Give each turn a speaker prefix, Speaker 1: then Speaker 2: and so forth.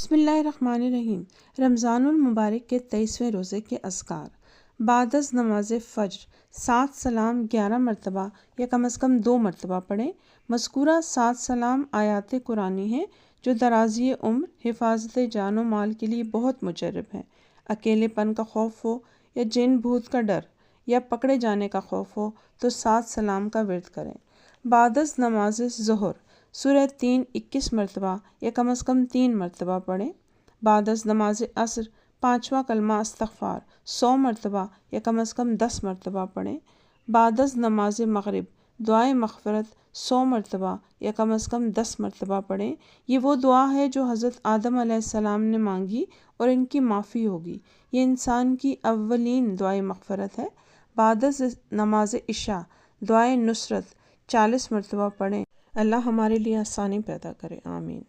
Speaker 1: बिस्मिल्लाहिर्रहमानिर्रहीम। रमज़ानुल मुबारक के 23वें रोज़े के अज़कार। बादस नमाज फ़ज्र 7 सलाम 11 मरतबा या कम अज़ कम 2 मरतबा पढ़ें। मज़कूरा 7 सलाम आयात कुरानी हैं जो दराज़ी उम्र, हिफाजत जान व माल के लिए बहुत मुजर्रब हैं। अकेलेपन का खौफ हो या जिन भूत का डर या पकड़े जाने का खौफ हो तो 7 सलाम का विर्द करें। बादस नमाज ज़ुहर सूरह 3 21 मरतबा या कम अज़ कम 3 मरतबा पढ़ें। बादस नमाज असर 5वां कलमा इस्तग़फ़ार 100 मरतबा या कम अज़ कम 10 मरतबा पढ़ें। बादस नमाज मग़रिब दुआए मग़फ़िरत 100 मरतबा या कम अज़ कम 10 मरतबा पढ़ें। ये वो दुआ है जो हज़रत आदम अलैहिस्सलाम ने मांगी और इनकी माफ़ी होगी। ये इंसान की अव्वलीन दुआए मग़फ़िरत है। बादस नमाज इशा दुआए नुसरत 40 मरतबा पढ़ें। अल्लाह हमारे लिए आसानी पैदा करे, आमीन।